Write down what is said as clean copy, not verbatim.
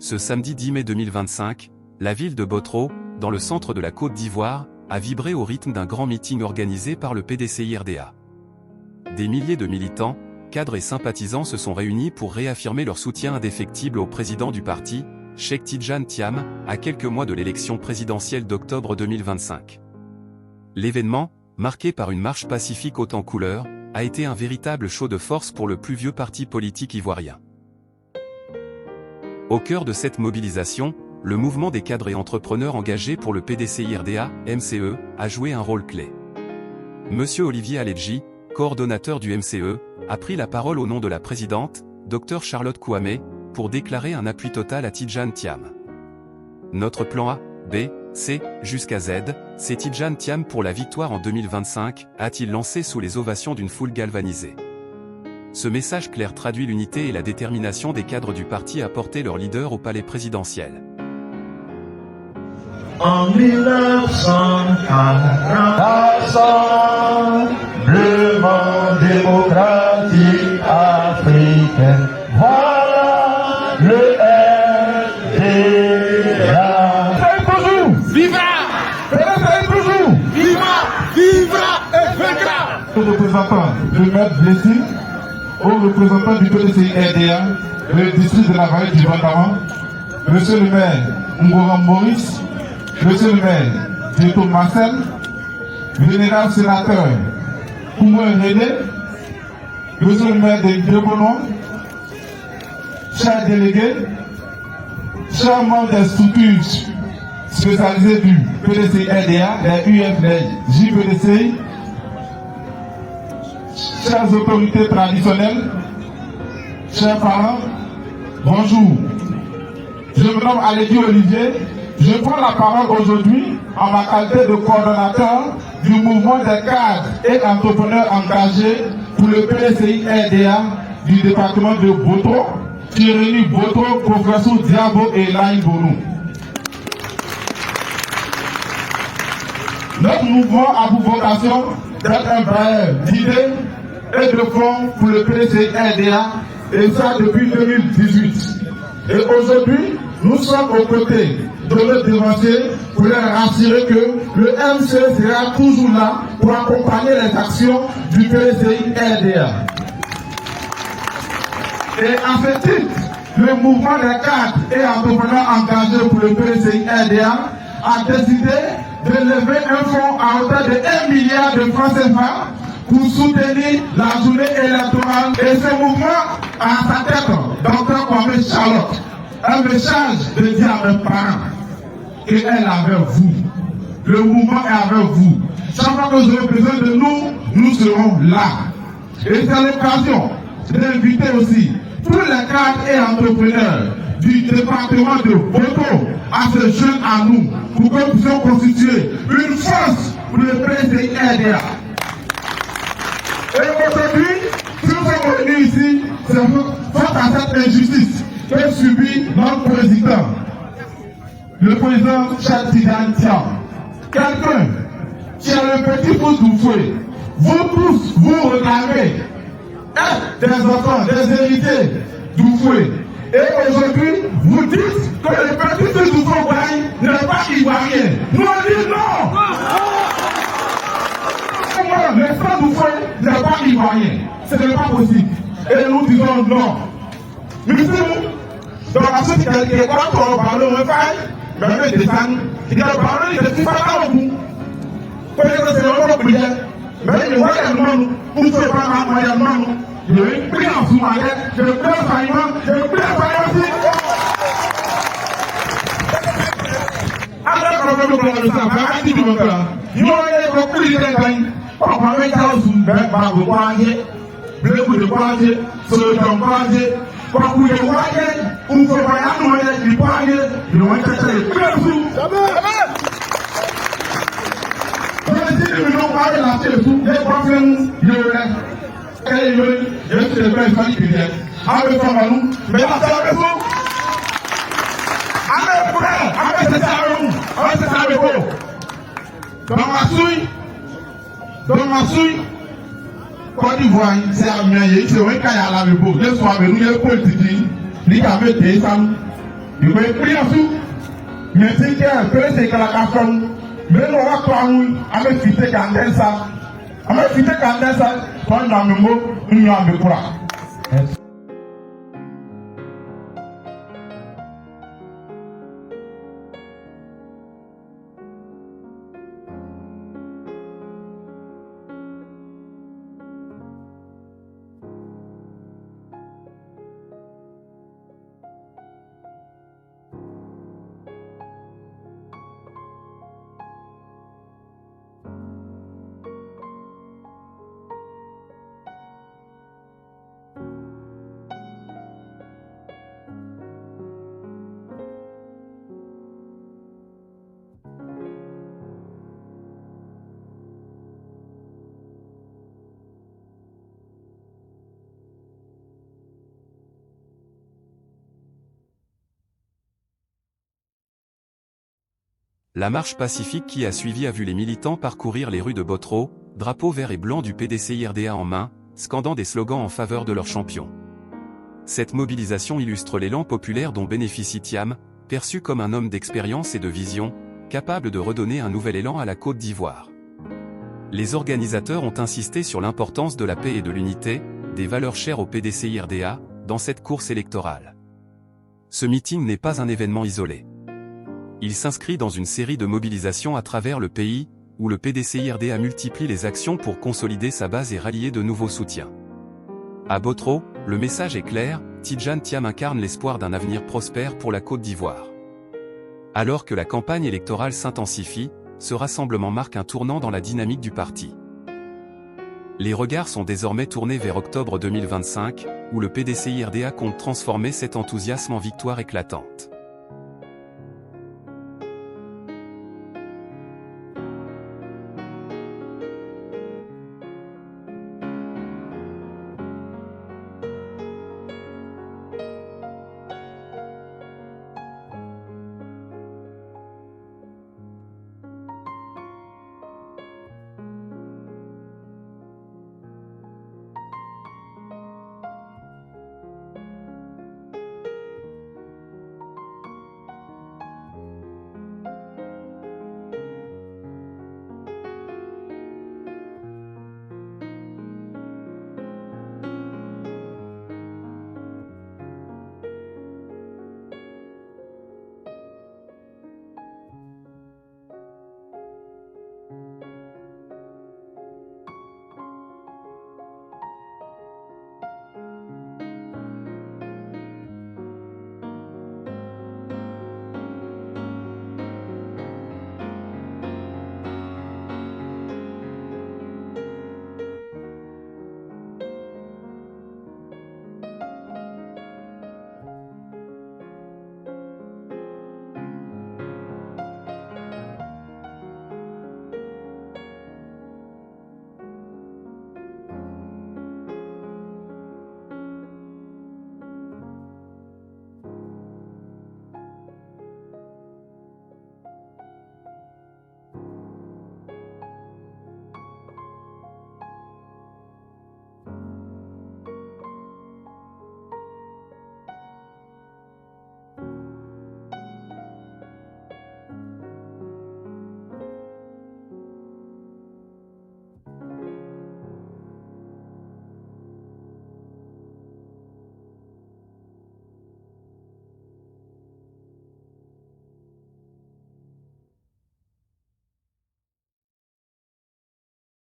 Ce samedi 10 mai 2025, la ville de Botro, dans le centre de la Côte d'Ivoire, a vibré au rythme d'un grand meeting organisé par le PDCI-RDA. Des milliers de militants, cadres et sympathisants se sont réunis pour réaffirmer leur soutien indéfectible au président du parti, Cheikh Tidjane Thiam, à quelques mois de l'élection présidentielle d'octobre 2025. L'événement, marqué par une marche pacifique haute en couleurs, a été un véritable show de force pour le plus vieux parti politique ivoirien. Au cœur de cette mobilisation, le mouvement des cadres et entrepreneurs engagés pour le PDCI-RDA, MCE, a joué un rôle clé. Monsieur Olivier Aledji, coordonnateur du MCE, a pris la parole au nom de la présidente, Dr Charlotte Kouamé, pour déclarer un appui total à Tidjane Thiam. Notre plan A, B, C, jusqu'à Z, c'est Tidjane Thiam pour la victoire en 2025, a-t-il lancé sous les ovations d'une foule galvanisée. Ce message clair traduit l'unité et la détermination des cadres du parti à porter leur leader au palais présidentiel. En 1940, le monde démocratique africain, voilà le RDA. C'est toujours! Viva! C'est toujours! Viva! Vivra et vaincra! Aux représentants de Maître Blessing, aux représentants du PDCI-RDA, le district de la vallée du Vandama, monsieur le maire Ngora Maurice, monsieur le maire Dieto Marcel, vénéral sénateur Koumoué René, monsieur le maire de Debono, chers délégués, chers membres des structures spécialisées du PDCI-RDA, les UF, les JPDCI, chères autorités traditionnelles, chers parents, bonjour. Je me nomme Aledji Olivier. Je prends la parole aujourd'hui en ma qualité de coordonnateur du mouvement des cadres et entrepreneurs engagés pour le PDCI-RDA du département de Botro, qui réunit Botro, Progresso, Diabo et Laïn Bonou. Notre mouvement a pour vocation d'être un bailleur d'idées et de fonds pour le PDCI-RDA, et ça depuis 2018. Et aujourd'hui, nous sommes aux côtés de nos devanciers pour leur rassurer que le MC sera toujours là pour accompagner les actions du PDCI-RDA. Et à ce titre, le mouvement des cadres et entrepreneurs engagés pour le PDCI-RDA a décidé de lever un fonds à hauteur de 1 milliard de francs CFA pour soutenir la journée électorale. Et ce mouvement a à sa tête Dr Kwame Charlotte, un message de dire à mes parents qu'elle est avec vous. Le mouvement est avec vous. Chaque fois que vous aurez besoin de nous, nous serons là. Et c'est l'occasion d'inviter aussi tous les cadres et entrepreneurs du département de Botro à se joindre à nous pour que nous puissions constituer une force pour le PDCI-RDA. Et aujourd'hui, si nous sommes venus ici, c'est face à cette injustice que subit notre président, le président Cheikh Tidjane Thiam. Quelqu'un qui a le petit pouce du fouet, vous tous, vous réclamez être des enfants, des héritiers du fouet. Et aujourd'hui, vous dites que le petit pouce du fouet n'est pas ivoirien. Nous on dit non! Le sang du fouet n'est pas ivoirien. Ce n'est pas possible. Et nous disons non. Nous disons, dans la société qui est quoi pour parler au faille, mais le descend, il a parlé de tout ça au bout. Peut-être que c'est le monde qui est. Mais il voit le monde, vous ne pouvez pas m'envoyer le monde. Il y a une prise en sous-marin, il y a une prise en faillement, il y a une prise en faillement aussi. Après, quand on veut prendre le sang, on va dire que il y a beaucoup de gens. On va mettre ça sous le bain, de croiser, bleu de croiser, sur le temps croiser, quand vous le croisez, vous ne pouvez pas y aller, du croiser, ils vont être les plus sous. Mais si nous ne pouvons pas lâcher le sous, les problèmes, il y a les belles familles qui viennent. Avec ça, nous, mais là, c'est avec vous. Avec frère, avec c'est ça avec nous, avec c'est ça avec vous. Dans ma souille, Côte d'Ivoire, c'est à Miaye, c'est vrai qu'il y a la réponse. Les soirs, nous, les politiques, les avait des femmes, Il va prier sous. Mais si quelqu'un peut se faire mais on va pas nous, on va fitter candensa. On va fitter candensa. Quand on a un mot, on a un quoi. La marche pacifique qui a suivi a vu les militants parcourir les rues de Botero, drapeau vert et blanc du PDCIRDA en main, scandant des slogans en faveur de leur champion. Cette mobilisation illustre l'élan populaire dont bénéficie Thiam, perçu comme un homme d'expérience et de vision, capable de redonner un nouvel élan à la Côte d'Ivoire. Les organisateurs ont insisté sur l'importance de la paix et de l'unité, des valeurs chères au PDCIRDA, dans cette course électorale. Ce meeting n'est pas un événement isolé. Il s'inscrit dans une série de mobilisations à travers le pays, où le PDCIRDA multiplie les actions pour consolider sa base et rallier de nouveaux soutiens. À Botero, le message est clair, Tidjane Thiam incarne l'espoir d'un avenir prospère pour la Côte d'Ivoire. Alors que la campagne électorale s'intensifie, ce rassemblement marque un tournant dans la dynamique du parti. Les regards sont désormais tournés vers octobre 2025, où le PDCIRDA compte transformer cet enthousiasme en victoire éclatante.